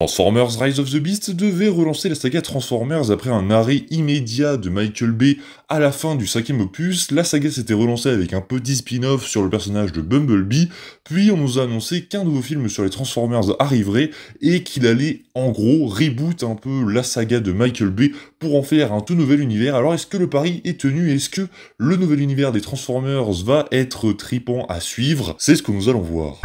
Transformers Rise of the Beast devait relancer la saga Transformers après un arrêt immédiat de Michael Bay à la fin du 5e opus. La saga s'était relancée avec un petit spin-off sur le personnage de Bumblebee, puis on nous a annoncé qu'un nouveau film sur les Transformers arriverait et qu'il allait en gros reboot un peu la saga de Michael Bay pour en faire un tout nouvel univers. Alors est-ce que le pari est tenu? Est-ce que le nouvel univers des Transformers va être tripant à suivre? C'est ce que nous allons voir.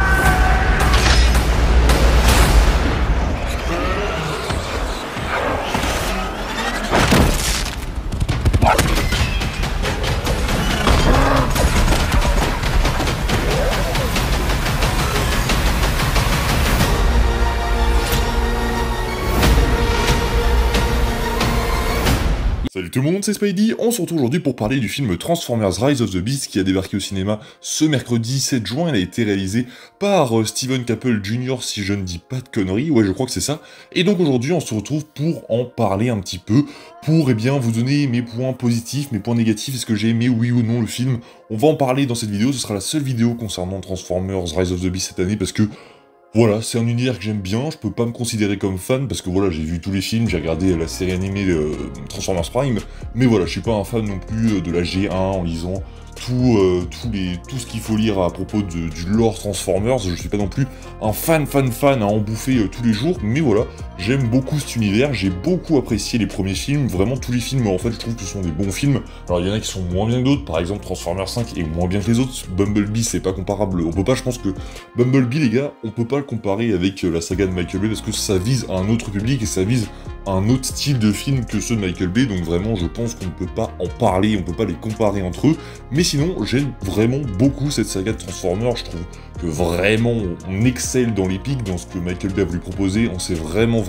Salut tout le monde, c'est Spidey, on se retrouve aujourd'hui pour parler du film Transformers Rise of the Beast qui a débarqué au cinéma ce mercredi 7 juin. Il a été réalisé par Steven Caple Jr. si je ne dis pas de conneries, ouais je crois que c'est ça. Et donc aujourd'hui on se retrouve pour en parler un petit peu, pour vous donner mes points positifs, mes points négatifs, est-ce que j'ai aimé oui ou non le film. On va en parler dans cette vidéo, ce sera la seule vidéo concernant Transformers Rise of the Beast cette année parce que voilà, c'est un univers que j'aime bien, je peux pas me considérer comme fan, parce que voilà, j'ai vu tous les films, j'ai regardé la série animée Transformers Prime, mais voilà, je suis pas un fan non plus de la G1 en lisant tout ce qu'il faut lire à propos du lore Transformers. Je suis pas non plus un fan à en bouffer tous les jours, mais voilà, j'aime beaucoup cet univers, j'ai beaucoup apprécié les premiers films, vraiment tous les films en fait je trouve que ce sont des bons films. Alors il y en a qui sont moins bien que d'autres, par exemple Transformers 5 est moins bien que les autres, Bumblebee c'est pas comparable, on peut pas, je pense que Bumblebee les gars, on peut pas le comparer avec la saga de Michael Bay parce que ça vise un autre public et ça vise un autre style de film que ceux de Michael Bay, donc vraiment je pense qu'on ne peut pas en parler, on peut pas les comparer entre eux, mais sinon j'aime vraiment beaucoup cette saga de Transformers, je trouve que vraiment on excelle dans l'épique, dans ce que Michael Bay a voulu proposer, on s'est vraiment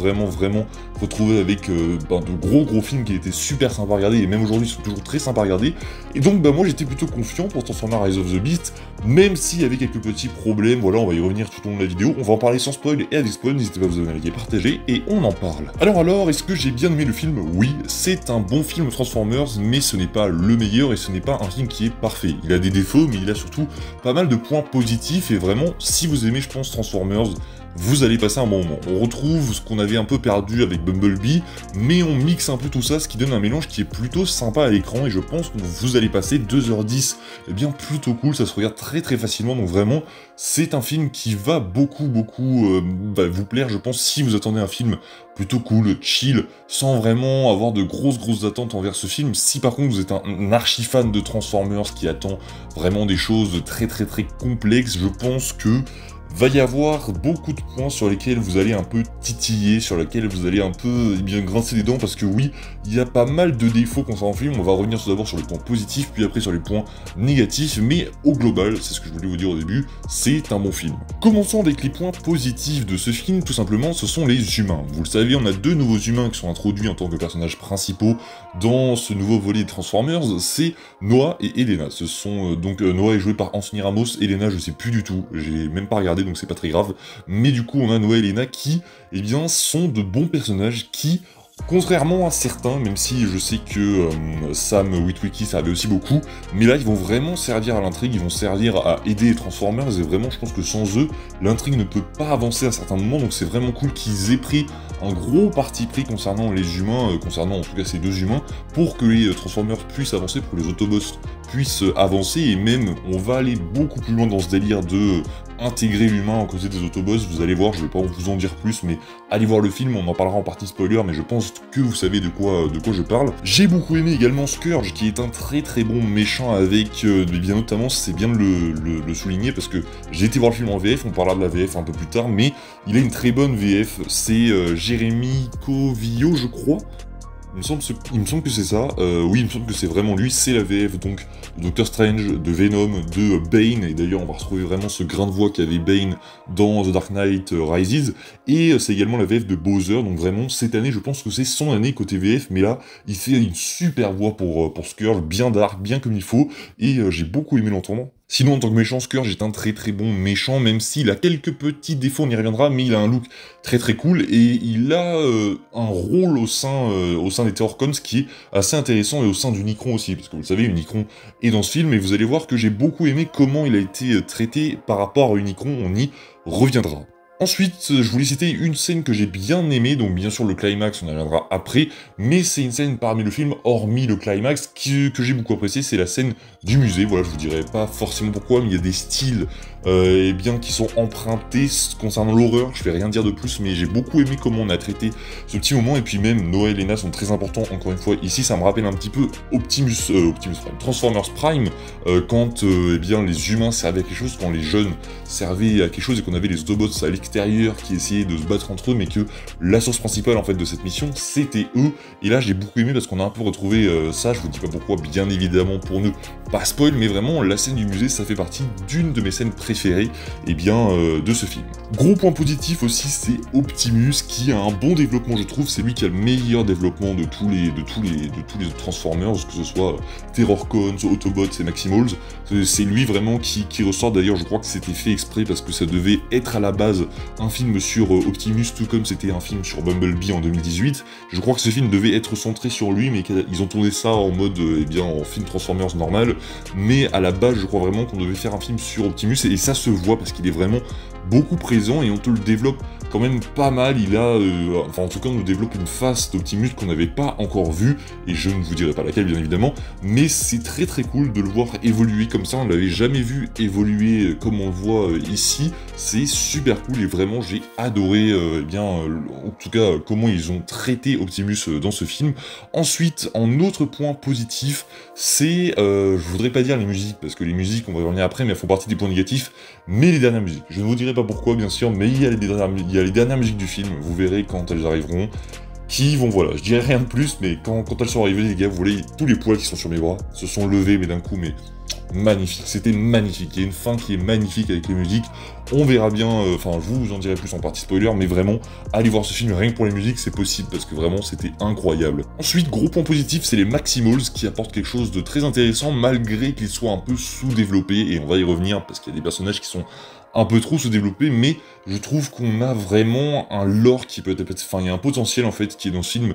retrouvé avec de gros films qui étaient super sympas à regarder, et même aujourd'hui ils sont toujours très sympas à regarder, et donc moi j'étais plutôt confiant pour Transformers Rise of the Beast, même s'il y avait quelques petits problèmes, voilà on va y revenir tout au long de la vidéo, on va en parler sans spoil et avec spoil, n'hésitez pas à vous abonner, à liker, partager, et on en parle. Alors, est-ce que j'ai bien aimé le film? Oui, c'est un bon film Transformers, mais ce n'est pas le meilleur, et ce n'est pas un film qui est parfait. Il a des défauts, mais il a surtout pas mal de points positifs, et vraiment, si vous aimez, je pense, Transformers, vous allez passer un bon moment. On retrouve ce qu'on avait un peu perdu avec Bumblebee, mais on mixe un peu tout ça, ce qui donne un mélange qui est plutôt sympa à l'écran, et je pense que vous allez passer 2h10, eh bien plutôt cool, ça se regarde très facilement, donc vraiment, c'est un film qui va beaucoup vous plaire, je pense, si vous attendez un film plutôt cool, chill, sans vraiment avoir de grosses attentes envers ce film. Si par contre vous êtes un archi-fan de Transformers qui attend vraiment des choses très complexes, je pense que va y avoir beaucoup de points sur lesquels vous allez un peu titiller, sur lesquels vous allez un peu grincer les dents, parce que oui, il y a pas mal de défauts concernant le film. On va revenir tout d'abord sur les points positifs, puis après sur les points négatifs, mais au global, c'est ce que je voulais vous dire au début, c'est un bon film. Commençons avec les points positifs de ce film, tout simplement, ce sont les humains. Vous le savez, on a deux nouveaux humains qui sont introduits en tant que personnages principaux dans ce nouveau volet de Transformers, c'est Noah et Elena. Ce sont donc Noah est joué par Anthony Ramos, Elena je sais plus du tout, j'ai même pas regardé donc c'est pas très grave, mais du coup on a Noah et Elena qui, eh bien, sont de bons personnages qui, contrairement à certains, même si je sais que Sam Witwicky servait aussi beaucoup, mais là ils vont vraiment servir à l'intrigue, ils vont servir à aider les Transformers, et vraiment je pense que sans eux, l'intrigue ne peut pas avancer à certains moments, donc c'est vraiment cool qu'ils aient pris un gros parti pris concernant les humains, concernant en tout cas ces deux humains, pour que les Transformers puissent avancer, pour que les Autobots puissent avancer, et même on va aller beaucoup plus loin dans ce délire de intégrer l'humain aux côtés des Autobots, vous allez voir, je vais pas vous en dire plus, mais allez voir le film, on en parlera en partie spoiler, mais je pense que vous savez de quoi je parle. J'ai beaucoup aimé également Scourge, qui est un très bon méchant avec, bien notamment, c'est bien de le souligner, parce que j'ai été voir le film en VF, on parlera de la VF un peu plus tard, mais il a une très bonne VF, c'est Jérémy Covillo, je crois. Il me semble que c'est ça, oui, il me semble que c'est vraiment lui, c'est la VF donc de Doctor Strange, de Venom, de Bane, et d'ailleurs on va retrouver vraiment ce grain de voix qu'avait Bane dans The Dark Knight Rises, et c'est également la VF de Bowser, donc vraiment cette année je pense que c'est son année côté VF, mais là il fait une super voix pour Scourge, bien dark, bien comme il faut, et j'ai beaucoup aimé l'entendre. Sinon, en tant que méchant, Scourge est un très bon méchant, même s'il a quelques petits défauts, on y reviendra, mais il a un look très cool, et il a un rôle au sein des Terrorcons qui est assez intéressant, et au sein d'Unicron aussi, parce que vous le savez, Unicron est dans ce film, et vous allez voir que j'ai beaucoup aimé comment il a été traité par rapport à Unicron, on y reviendra. Ensuite, je voulais citer une scène que j'ai bien aimée, donc bien sûr le climax, on y reviendra après, mais c'est une scène parmi le film, hormis le climax, que j'ai beaucoup apprécié, c'est la scène du musée. Voilà, je vous dirai pas forcément pourquoi, mais il y a des styles eh bien, qui sont empruntés concernant l'horreur, je vais rien dire de plus, mais j'ai beaucoup aimé comment on a traité ce petit moment, et puis même Noah et Lena sont très importants, encore une fois, ici ça me rappelle un petit peu Optimus Prime, Transformers Prime, quand eh bien, les humains servaient à quelque chose, quand les jeunes servaient à quelque chose, et qu'on avait les Autobots à l'extérieur qui essayaient de se battre entre eux, mais que la source principale en fait de cette mission, c'était eux, et là j'ai beaucoup aimé parce qu'on a un peu retrouvé ça, je vous dis pas pourquoi, bien évidemment pour ne pas spoil, mais vraiment la scène du musée, ça fait partie d'une de mes scènes préférées eh bien, de ce film. Gros point positif aussi, c'est Optimus qui a un bon développement, je trouve, c'est lui qui a le meilleur développement de tous les Transformers, que ce soit Terrorcons, Autobots et Maximals, c'est lui vraiment qui ressort. D'ailleurs je crois que c'était fait exprès parce que ça devait être à la base un film sur Optimus, tout comme c'était un film sur Bumblebee en 2018. Je crois que ce film devait être centré sur lui, mais ils ont tourné ça en mode, eh bien, en film Transformers normal, mais à la base je crois vraiment qu'on devait faire un film sur Optimus, et ça se voit parce qu'il est vraiment beaucoup présent et on te le développe quand même pas mal. Il a, enfin en tout cas on nous développe une face d'Optimus qu'on n'avait pas encore vue, et je ne vous dirai pas laquelle bien évidemment, mais c'est très très cool de le voir évoluer comme ça, on l'avait jamais vu évoluer comme on le voit ici, c'est super cool et vraiment j'ai adoré eh bien, en tout cas comment ils ont traité Optimus dans ce film. Ensuite, en autre point positif, c'est, je voudrais pas dire les musiques, parce que les musiques on va y revenir après, mais elles font partie des points négatifs, mais les dernières musiques. Je ne vous dirai pas pourquoi bien sûr, mais il y a les dernières musiques du film, vous verrez quand elles arriveront, qui vont, voilà, je dirais rien de plus, mais quand elles sont arrivées les gars, vous voyez tous les poils qui sont sur mes bras, se sont levés mais d'un coup, mais magnifique, c'était magnifique, il y a une fin qui est magnifique avec les musiques, on verra bien, enfin je vous en dirai plus en partie spoiler, mais vraiment, allez voir ce film rien que pour les musiques, c'est possible, parce que vraiment c'était incroyable. Ensuite, gros point positif, c'est les Maximals, qui apportent quelque chose de très intéressant, malgré qu'ils soient un peu sous-développés, et on va y revenir, parce qu'il y a des personnages qui sont un peu trop sous-développés, mais je trouve qu'on a vraiment un lore qui peut être, enfin il y a un potentiel en fait qui est dans ce film,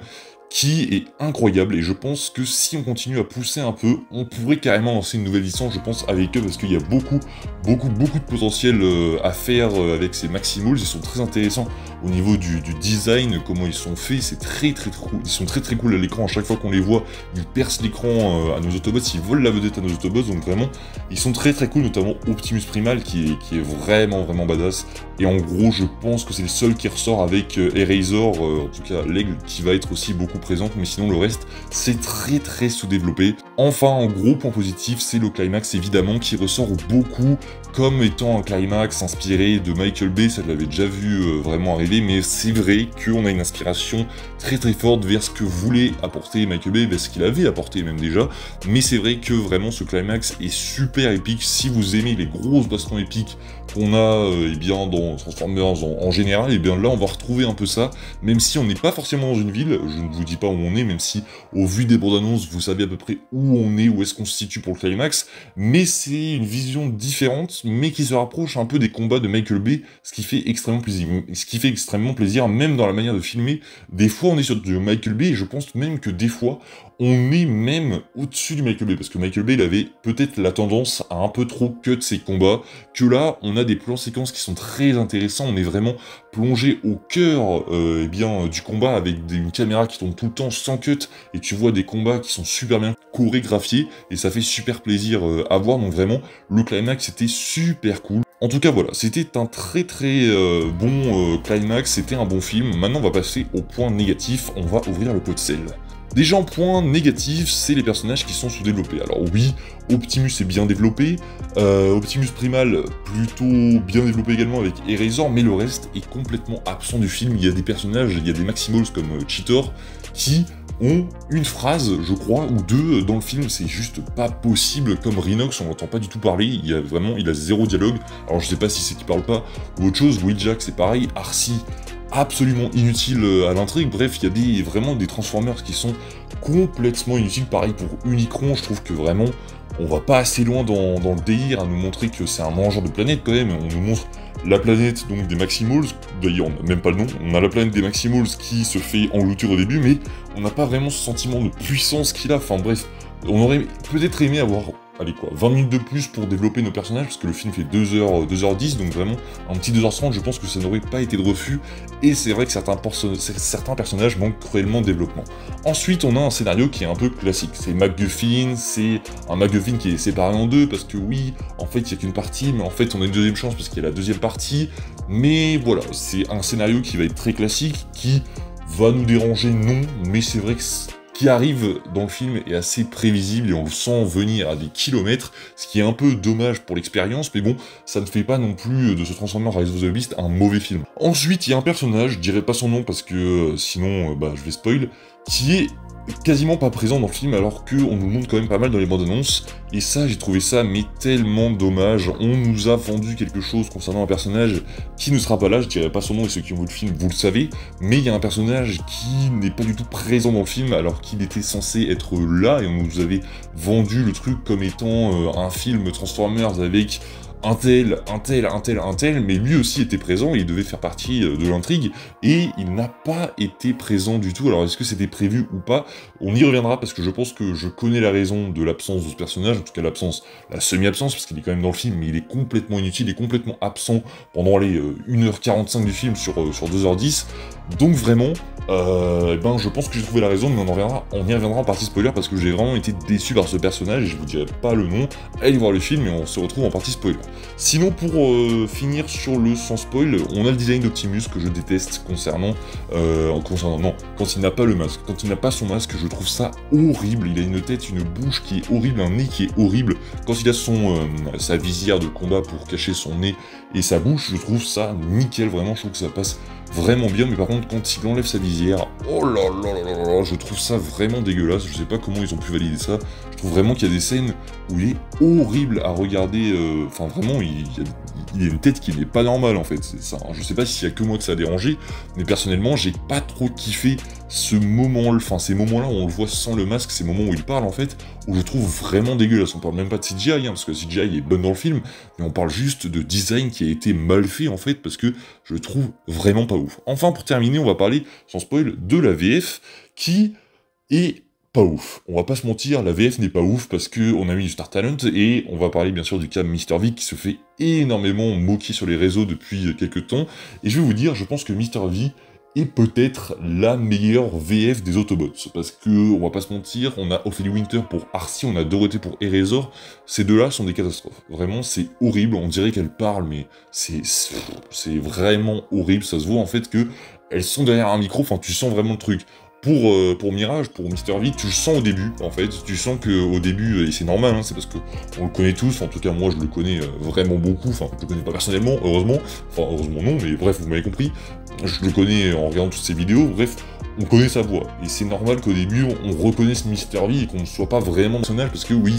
qui est incroyable, et je pense que si on continue à pousser un peu, on pourrait carrément lancer une nouvelle licence, je pense, avec eux, parce qu'il y a beaucoup de potentiel à faire avec ces Maximals, ils sont très intéressants au niveau du design, comment ils sont faits, c'est très cool, ils sont très cool à l'écran, à chaque fois qu'on les voit, ils percent l'écran à nos Autobots, ils volent la vedette à nos Autobots, donc vraiment, ils sont très cool, notamment Optimus Primal, qui est vraiment badass, et en gros, je pense que c'est le seul qui ressort avec Eraser, en tout cas l'aigle, qui va être aussi beaucoup présente, mais sinon le reste, c'est très sous-développé. Enfin, en gros point positif, c'est le climax, évidemment, qui ressort beaucoup comme étant un climax inspiré de Michael Bay, ça je l'avais déjà vu vraiment arriver, mais c'est vrai qu'on a une inspiration très forte vers ce que voulait apporter Michael Bay, vers ce qu'il avait apporté même déjà, mais c'est vrai que vraiment ce climax est super épique. Si vous aimez les grosses bastons épiques qu'on a eh bien, dans Transformers en général, et bien là on va retrouver un peu ça, même si on n'est pas forcément dans une ville, je ne vous dis pas où on est, même si au vu des bandes annonces vous savez à peu près où on est, où est-ce qu'on se situe pour le climax, mais c'est une vision différente, mais qui se rapproche un peu des combats de Michael Bay, ce qui fait extrêmement plaisir, même dans la manière de filmer. Des fois on est sur du Michael Bay, et je pense même que des fois on est même au-dessus du Michael Bay, parce que Michael Bay il avait peut-être la tendance à un peu trop cut ses combats, que là on a des plans séquences qui sont très intéressants, on est vraiment plongé au cœur eh bien, du combat avec une caméra qui tourne tout le temps sans cut, et tu vois des combats qui sont super bien chorégraphiés, et ça fait super plaisir à voir, donc vraiment le climax c'était super cool. En tout cas voilà, c'était un très bon climax, c'était un bon film. Maintenant on va passer au point négatif, on va ouvrir le pot de sel. Déjà en point négatif, c'est les personnages qui sont sous-développés. Alors oui, Optimus est bien développé, Optimus Primal plutôt bien développé également avec Eraser, mais le reste est complètement absent du film. Il y a des personnages, il y a des Maximals comme Cheetor qui ont une phrase, je crois, ou deux dans le film, c'est juste pas possible, comme Rhinox, on l'entend pas du tout parler, il a zéro dialogue, alors je sais pas si c'est qu'il parle pas, ou autre chose, Wheeljack c'est pareil, Arcee, absolument inutile à l'intrigue, bref, il y a vraiment des Transformers qui sont complètement inutiles, pareil pour Unicron, je trouve que vraiment, on va pas assez loin dans le délire à nous montrer que c'est un mangeur de planète quand même, on nous montre la planète donc des Maximals, d'ailleurs on n'a même pas le nom, on a la planète des Maximals qui se fait engloutir au début, mais on n'a pas vraiment ce sentiment de puissance qu'il a, enfin bref, on aurait peut-être aimé avoir allez quoi, 20 minutes de plus pour développer nos personnages, parce que le film fait 2h10, donc vraiment, un petit 2h30, je pense que ça n'aurait pas été de refus, et c'est vrai que certains personnages manquent cruellement de développement. Ensuite, on a un scénario qui est un peu classique, c'est MacGuffin, c'est un MacGuffin qui est séparé en deux, parce que oui, en fait, il n'y a qu'une partie, mais en fait, on a une deuxième chance, parce qu'il y a la deuxième partie, mais voilà, c'est un scénario qui va être très classique, qui va nous déranger, non, mais c'est vrai que qui arrive dans le film est assez prévisible et on le sent venir à des kilomètres, ce qui est un peu dommage pour l'expérience, mais bon, ça ne fait pas non plus de ce Transformers Rise of the Beast un mauvais film. Ensuite, il y a un personnage, je dirais pas son nom parce que sinon je vais spoil, qui est quasiment pas présent dans le film alors qu'on nous montre quand même pas mal dans les bandes annonces, et ça j'ai trouvé ça mais tellement dommage. On nous a vendu quelque chose concernant un personnage qui ne sera pas là, je dirais pas son nom et ceux qui ont vu le film vous le savez, mais il y a un personnage qui n'est pas du tout présent dans le film alors qu'il était censé être là et on nous avait vendu le truc comme étant un film Transformers avec un tel, mais lui aussi était présent et il devait faire partie de l'intrigue, et il n'a pas été présent du tout. Alors est-ce que c'était prévu ou pas? On y reviendra parce que je pense que je connais la raison de l'absence de ce personnage, en tout cas l'absence, la semi-absence, parce qu'il est quand même dans le film, mais il est complètement inutile, il est complètement absent pendant les 1h45 du film sur 2h10, donc vraiment, je pense que j'ai trouvé la raison, mais on y reviendra en partie spoiler, parce que j'ai vraiment été déçu par ce personnage, et je vous dirai pas le nom, allez voir le film, et on se retrouve en partie spoiler. Sinon, pour finir sur le sans spoil, on a le design d'Optimus que je déteste concernant quand il n'a pas le masque. Quand il n'a pas son masque, je trouve ça horrible. Il a une tête, une bouche qui est horrible, un nez qui est horrible. Quand il a sa visière de combat pour cacher son nez et sa bouche, je trouve ça nickel, vraiment, je trouve que ça passe vraiment bien, mais par contre, quand il enlève sa visière, oh là là là là là, je trouve ça vraiment dégueulasse, je sais pas comment ils ont pu valider ça, je trouve vraiment qu'il y a des scènes où il est horrible à regarder, enfin vraiment, il a une tête qui n'est pas normale en fait, c'est ça, hein. Je sais pas s'il y a que moi que ça a dérangé, mais personnellement, j'ai pas trop kiffé ce moment, enfin ces moments-là où on le voit sans le masque, ces moments où il parle en fait, où je trouve vraiment dégueulasse. On parle même pas de CGI, hein, parce que CGI est bonne dans le film, mais on parle juste de design qui a été mal fait en fait, parce que je le trouve vraiment pas ouf. Enfin, pour terminer, on va parler, sans spoil, de la VF, qui est pas ouf. On va pas se mentir, la VF n'est pas ouf, parce que on a eu du Star Talent, et on va parler bien sûr du cas Mr. V, qui se fait énormément moquer sur les réseaux depuis quelques temps, et je vais vous dire, je pense que Mr. V est peut-être la meilleure VF des Autobots, parce que, on va pas se mentir, on a Ophélie Winter pour Arcee, on a Dorothée pour Erasor, ces deux-là sont des catastrophes. Vraiment, c'est horrible, on dirait qu'elles parlent, mais c'est vraiment horrible, ça se voit en fait que elles sont derrière un micro, enfin tu sens vraiment le truc. Pour Mirage, pour Mr. V, tu le sens au début, en fait, tu sens qu'au début, et c'est normal, hein, c'est parce que on le connaît tous, en tout cas moi je le connais vraiment beaucoup, enfin je le connais pas personnellement, heureusement, enfin heureusement non, mais bref, vous m'avez compris, je le connais en regardant toutes ses vidéos, bref, on connaît sa voix, et c'est normal qu'au début on reconnaisse Mr. V et qu'on ne soit pas vraiment personnage, parce que oui,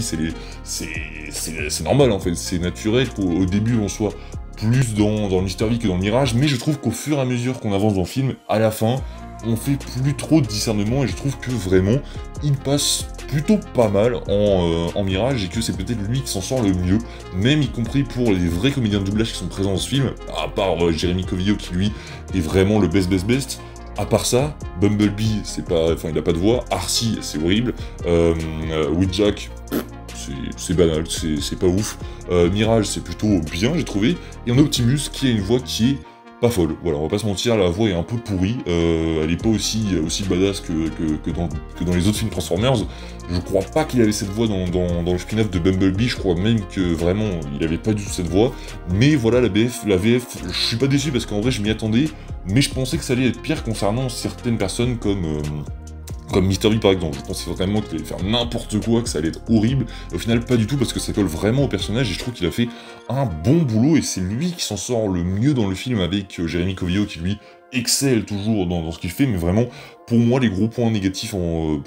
c'est normal en fait, c'est naturel qu'au début on soit plus dans le Mr. V que dans le Mirage, mais je trouve qu'au fur et à mesure qu'on avance dans le film, à la fin, on fait plus trop de discernement, et je trouve que vraiment, il passe plutôt pas mal en Mirage, et que c'est peut-être lui qui s'en sort le mieux, même y compris pour les vrais comédiens de doublage qui sont présents dans ce film, à part Jérémy Covillo qui lui est vraiment le best. À part ça, Bumblebee, c'est pas, enfin il a pas de voix, Arcee c'est horrible, Wheeljack, c'est banal, c'est pas ouf, Mirage c'est plutôt bien j'ai trouvé, et on a Optimus qui a une voix qui est pas folle, voilà, on va pas se mentir, la voix est un peu pourrie, elle est pas aussi badass que dans les autres films Transformers. Je crois pas qu'il avait cette voix dans le spin-off de Bumblebee, je crois même que vraiment il avait pas du tout cette voix, mais voilà, la VF, je suis pas déçu parce qu'en vrai je m'y attendais, mais je pensais que ça allait être pire concernant certaines personnes comme Mr. V par exemple. Je pensais vraiment qu'il allait faire n'importe quoi, que ça allait être horrible. Au final, pas du tout, parce que ça colle vraiment au personnage, et je trouve qu'il a fait un bon boulot, et c'est lui qui s'en sort le mieux dans le film, avec Jérémy Covillo qui lui excelle toujours dans ce qu'il fait, mais vraiment, pour moi, les gros points négatifs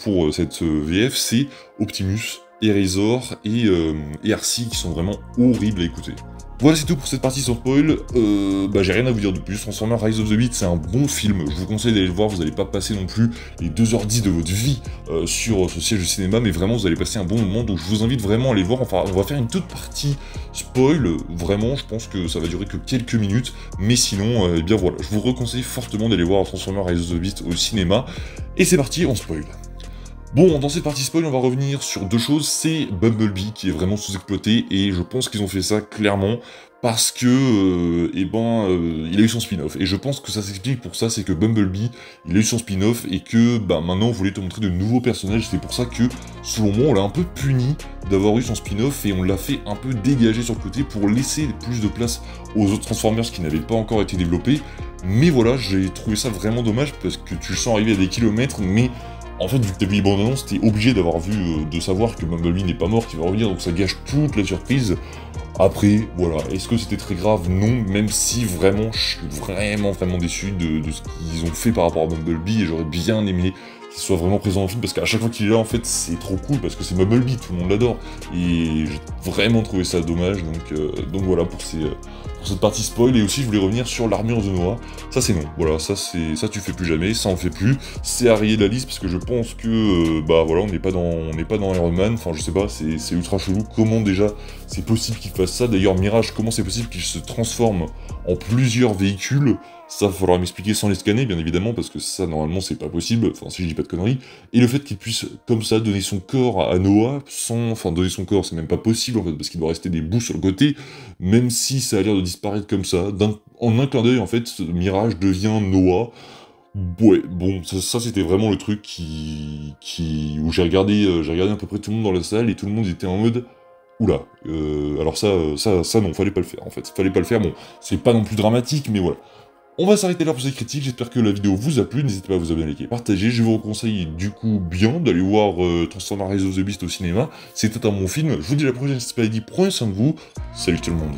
pour cette VF, c'est Optimus, Erasor et Arcee qui sont vraiment horribles à écouter. Voilà, c'est tout pour cette partie sans spoil. J'ai rien à vous dire de plus. Transformers Rise of the Beast, c'est un bon film. Je vous conseille d'aller le voir. Vous n'allez pas passer non plus les 2h10 de votre vie sur ce siège de cinéma, mais vraiment, vous allez passer un bon moment. Donc, je vous invite vraiment à aller voir. Enfin, on va faire une toute partie spoil. Vraiment, je pense que ça va durer que quelques minutes. Mais sinon, eh bien voilà, je vous reconseille fortement d'aller voir Transformers Rise of the Beast au cinéma. Et c'est parti, on spoil. Bon, dans cette partie spoil, on va revenir sur deux choses. C'est Bumblebee qui est vraiment sous-exploité, et je pense qu'ils ont fait ça clairement parce que, il a eu son spin-off. Et je pense que ça s'explique pour ça, c'est que Bumblebee, il a eu son spin-off, et que, maintenant, on voulait te montrer de nouveaux personnages. C'est pour ça que, selon moi, on l'a un peu puni d'avoir eu son spin-off, et on l'a fait un peu dégager sur le côté pour laisser plus de place aux autres Transformers qui n'avaient pas encore été développés. Mais voilà, j'ai trouvé ça vraiment dommage, parce que tu le sens arriver à des kilomètres, mais... En fait, vu que t'as vu les bandes annonces, t'es obligé d'avoir vu, de savoir que Bumblebee n'est pas mort, qu'il va revenir, donc ça gâche toute la surprise. Après, voilà, est-ce que c'était très grave? Non, même si vraiment, je suis vraiment déçu de ce qu'ils ont fait par rapport à Bumblebee, et j'aurais bien aimé qu'il soit vraiment présent dans le film, parce qu'à chaque fois qu'il est là, en fait, c'est trop cool, parce que c'est Bumblebee, tout le monde l'adore, et j'ai vraiment trouvé ça dommage, donc voilà pour cette partie spoil. Et aussi je voulais revenir sur l'armure de Noah. Ça c'est non, voilà, ça tu fais plus jamais, ça on fait plus. C'est à rayer de la liste parce que je pense que voilà, on n'est pas dans Iron Man, enfin je sais pas, c'est ultra chelou. Comment déjà c'est possible qu'il fasse ça? D'ailleurs Mirage, comment c'est possible qu'il se transforme en plusieurs véhicules? Ça, faudra m'expliquer sans les scanner, bien évidemment, parce que ça, normalement, c'est pas possible, enfin, si je dis pas de conneries. Et le fait qu'il puisse, comme ça, donner son corps à Noah, enfin, donner son corps, c'est même pas possible, en fait, parce qu'il doit rester des bouts sur le côté, même si ça a l'air de disparaître comme ça. En un clin d'œil, en fait, Mirage devient Noah. Ouais, bon, ça c'était vraiment le truc où j'ai regardé à peu près tout le monde dans la salle, et tout le monde était en mode... Oula, alors ça non, fallait pas le faire, en fait. Fallait pas le faire, bon, c'est pas non plus dramatique, mais voilà. On va s'arrêter là pour cette critique, j'espère que la vidéo vous a plu, n'hésitez pas à vous abonner, liker, partager. Je vous conseille du coup bien d'aller voir Transformers Rise of the Beast au cinéma, c'est un bon film. Je vous dis à la prochaine, c'est Spidey, prenez soin de vous, salut tout le monde.